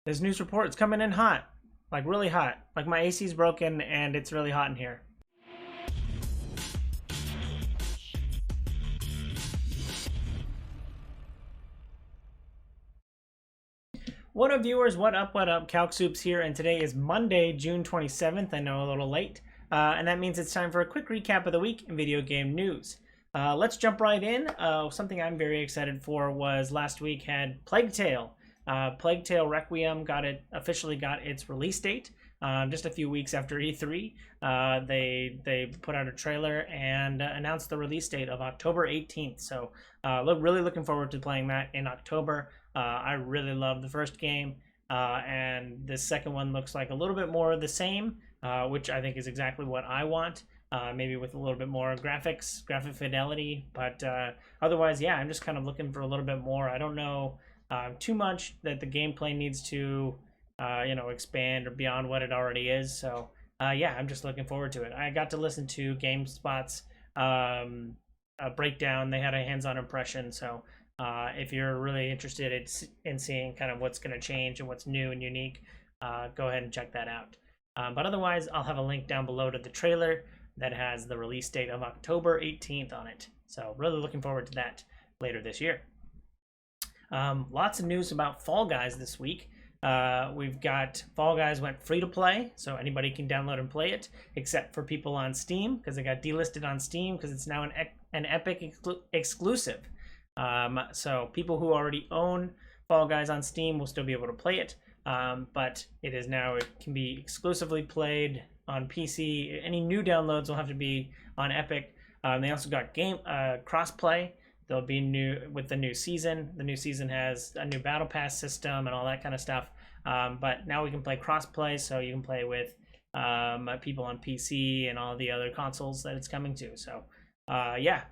This news report is coming in hot, like really hot. Like my AC's broken and it's really hot in here. What up, viewers? What up? What up? Calc Soups here, and today is Monday, June 27th. I know, a little late, and that means it's time for a quick recap of the week in video game news. Let's jump right in. Something I'm very excited for was last week had Plaguetale. Plaguetale Requiem officially got its release date just a few weeks after E3. They put out a trailer and announced the release date of October 18th. So really looking forward to playing that in October. I really love the first game, and the second one looks like a little bit more of the same, which I think is exactly what I want. Maybe with a little bit more graphic fidelity, but otherwise, yeah, I'm just kind of looking for a little bit more. I don't know too much that the gameplay needs to, expand or beyond what it already is. So, yeah, I'm just looking forward to it. I got to listen to GameSpot's breakdown. They had a hands-on impression, so if you're really interested in seeing kind of what's going to change and what's new and unique, go ahead and check that out. But otherwise, I'll have a link down below to the trailer that has the release date of October 18th on it. So really looking forward to that later this year. Lots of news about Fall Guys this week. We've got Fall Guys went free to play, so anybody can download and play it, except for people on Steam, because it got delisted on Steam because it's now an Epic exclusive. So people who already own Fall Guys on Steam will still be able to play it, but it can be exclusively played on PC. Any new downloads will have to be on Epic. They also got crossplay. They'll be new with the new season. The new season has a new battle pass system and all that kind of stuff. But now we can play crossplay, so you can play with people on PC and all the other consoles that it's coming to. So yeah,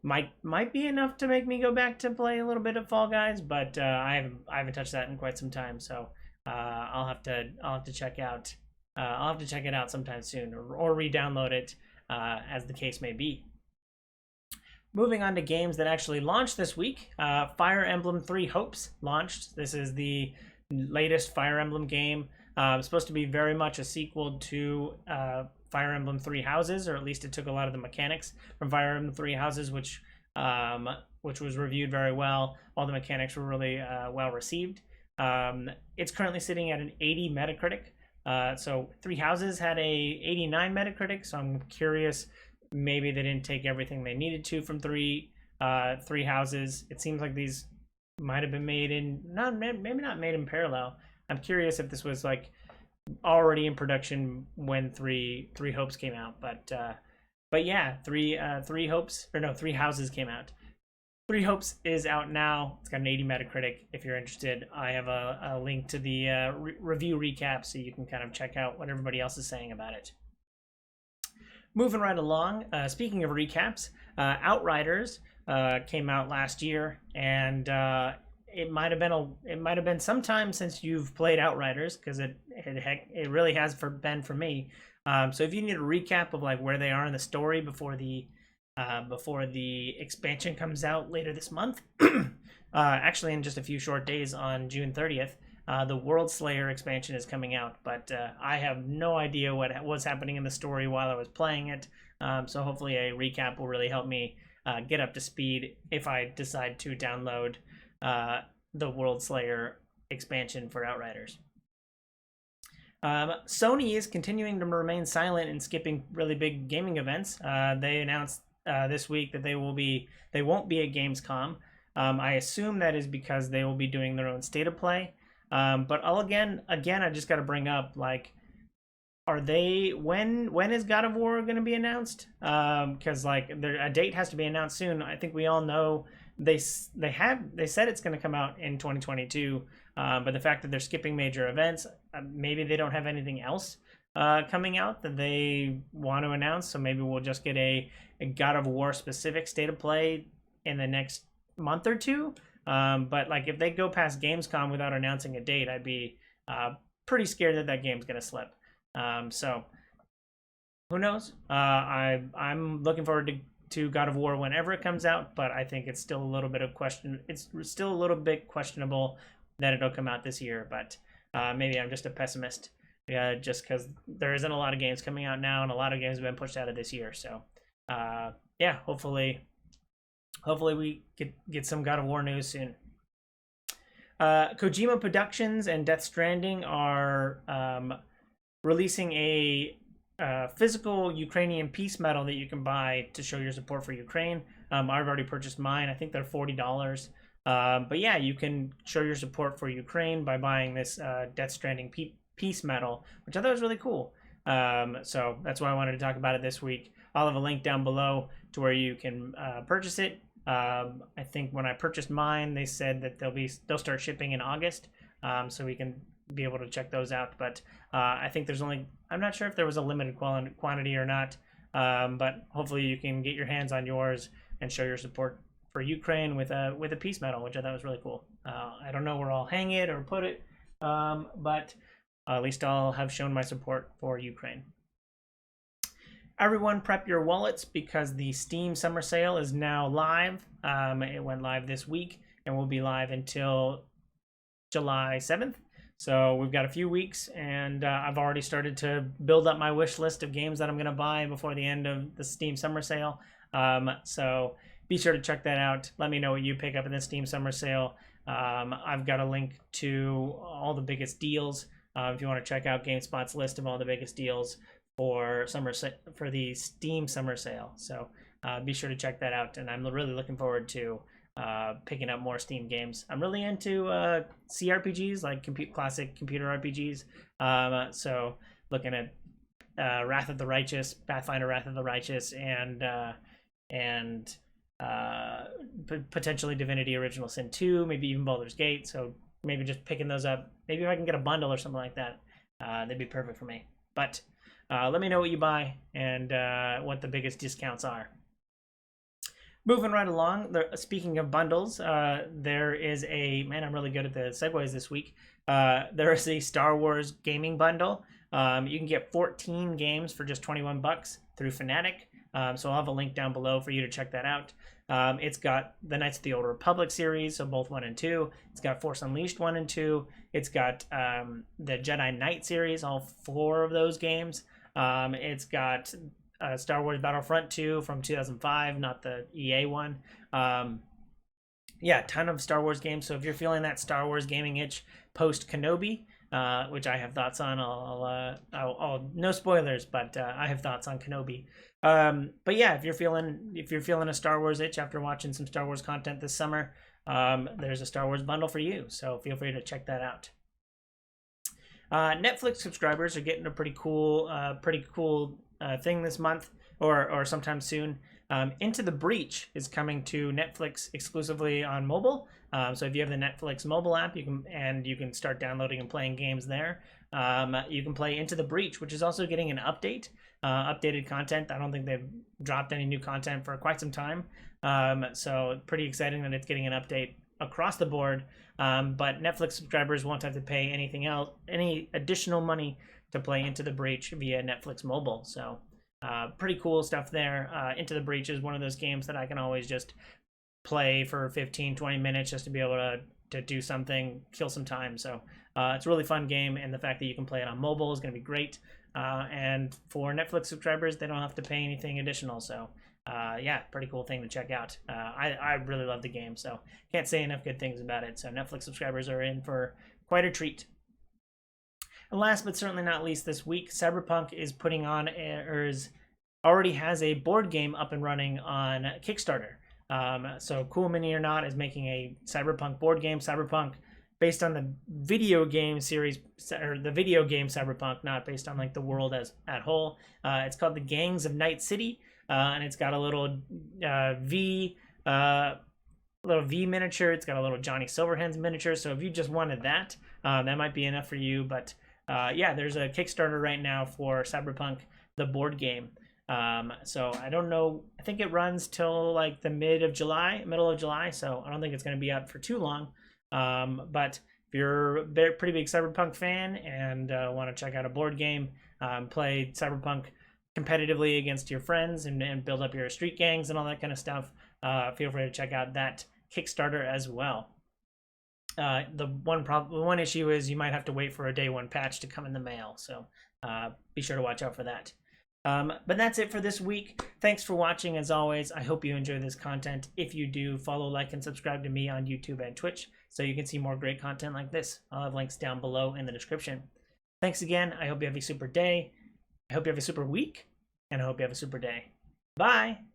might be enough to make me go back to play a little bit of Fall Guys, but I haven't touched that in quite some time. So I'll have to check out. I'll have to check it out sometime soon, or re-download it, as the case may be. Moving on to games that actually launched this week, Fire Emblem 3 Hopes launched. This is the latest Fire Emblem game. It's supposed to be very much a sequel to Fire Emblem 3 Houses, or at least it took a lot of the mechanics from Fire Emblem 3 Houses, which was reviewed very well. All the mechanics were really well received. It's currently sitting at an 80 Metacritic. So 3 Houses had a 89 Metacritic, so I'm curious, maybe they didn't take everything they needed to from three Houses. It seems like these might have been made in maybe not made in parallel. I'm curious if this was like already in production when three Hopes came out, but yeah, Three Houses came out. 3 Hopes is out now. It's got an 80 Metacritic. If you're interested, I have a link to the review recap, so you can kind of check out what everybody else is saying about it. Moving right along, speaking of recaps, Outriders came out last year, and it might have been some time since you've played Outriders, because it really has been for me. So if you need a recap of like where they are in the story before the expansion comes out later this month, actually in just a few short days on June 30th. The World Slayer expansion is coming out, but I have no idea what was happening in the story while I was playing it. So hopefully a recap will really help me get up to speed if I decide to download the World Slayer expansion for Outriders. Sony is continuing to remain silent and skipping really big gaming events. They announced this week that they won't be at Gamescom. I assume that is because they will be doing their own state of play. But I just got to bring up, like, when is God of War going to be announced? Because like a date has to be announced soon. I think we all know they said it's going to come out in 2022. But the fact that they're skipping major events, maybe they don't have anything else coming out that they want to announce. So maybe we'll just get a God of War specific state of play in the next month or two. But like if they go past Gamescom without announcing a date, I'd be pretty scared that game's gonna slip. So who knows? I'm looking forward to God of War whenever it comes out, but I think it's still a little bit questionable that it'll come out this year. But maybe I'm just a pessimist. Yeah, just because there isn't a lot of games coming out now, and a lot of games have been pushed out of this year. So, yeah, hopefully we get some God of War news soon. Kojima Productions and Death Stranding are releasing a physical Ukrainian peace medal that you can buy to show your support for Ukraine. I've already purchased mine. I think they're $40. But yeah, you can show your support for Ukraine by buying this Death Stranding peace medal, which I thought was really cool. So that's why I wanted to talk about it this week. I'll have a link down below to where you can purchase it. I think when I purchased mine, they said that they'll start shipping in August, so we can be able to check those out. But I think I'm not sure if there was a limited quantity or not, but hopefully you can get your hands on yours and show your support for Ukraine with a peace medal, which I thought was really cool. I don't know where I'll hang it or put it, but at least I'll have shown my support for Ukraine. Everyone prep your wallets because the Steam Summer Sale is now live. It went live this week and will be live until July 7th. So we've got a few weeks, and I've already started to build up my wish list of games that I'm going to buy before the end of the Steam Summer Sale. So be sure to check that out. Let me know what you pick up in the Steam Summer Sale. I've got a link to all the biggest deals if you want to check out GameSpot's list of all the biggest deals for the Steam Summer Sale. So be sure to check that out, and I'm really looking forward to picking up more Steam games. I'm really into CRPGs, like classic computer RPGs. So looking at Wrath of the Righteous, Pathfinder Wrath of the Righteous, and potentially Divinity Original Sin 2, maybe even Baldur's Gate. So maybe just picking those up. Maybe if I can get a bundle or something like that, that'd be perfect for me. But let me know what you buy and what the biggest discounts are. Moving right along, speaking of bundles, there is I'm really good at the segues this week. There is a Star Wars gaming bundle. You can get 14 games for just $21 through Fnatic. So I'll have a link down below for you to check that out. It's got the Knights of the Old Republic series, so both 1 and 2. It's got Force Unleashed 1 and 2. It's got the Jedi Knight series, all 4 of those games. It's got Star Wars Battlefront 2 from 2005, not the EA one. Yeah, ton of Star Wars games. So if you're feeling that Star Wars gaming itch post Kenobi, which I have thoughts on, I'll no spoilers, but I have thoughts on Kenobi. But yeah, if you're feeling a Star Wars itch after watching some Star Wars content this summer, there's a Star Wars bundle for you. So feel free to check that out. Netflix subscribers are getting a pretty cool thing this month or sometime soon. Into the Breach is coming to Netflix exclusively on mobile. So if you have the Netflix mobile app, you can start downloading and playing games there. You can play Into the Breach, which is also getting an updated content. I don't think they've dropped any new content for quite some time. So pretty exciting that it's getting an update across the board. But Netflix subscribers won't have to pay any additional money to play Into the Breach via Netflix mobile. So pretty cool stuff there. Into the Breach is one of those games that I can always just play for 15-20 minutes just to be able to do something, kill some time. So it's a really fun game, and the fact that you can play it on mobile is going to be great. And for Netflix subscribers, they don't have to pay anything additional. So yeah, pretty cool thing to check out. I really love the game, so can't say enough good things about it. So Netflix subscribers are in for quite a treat. And last but certainly not least, this week, Cyberpunk is putting on, already has a board game up and running on Kickstarter. So Cool Mini or Not is making a Cyberpunk board game. Cyberpunk based on the video game series, or the video game Cyberpunk, not based on like the world as at whole. It's called The Gangs of Night City, and it's got a little V miniature. It's got a little Johnny Silverhands miniature. So if you just wanted that, that might be enough for you. But yeah, there's a Kickstarter right now for Cyberpunk, the board game. So I don't know. I think it runs till like the middle of July. So I don't think it's going to be out for too long. But if you're a pretty big Cyberpunk fan and want to check out a board game, play Cyberpunk competitively against your friends and build up your street gangs and all that kind of stuff, feel free to check out that Kickstarter as well. The one issue is you might have to wait for a day one patch to come in the mail. So be sure to watch out for that. But that's it for this week. Thanks for watching as always. I hope you enjoy this content. If you do, follow, like, and subscribe to me on YouTube and Twitch so you can see more great content like this. I'll have links down below in the description. Thanks again. I hope you have a super day. I hope you have a super week. And I hope you have a super day. Bye!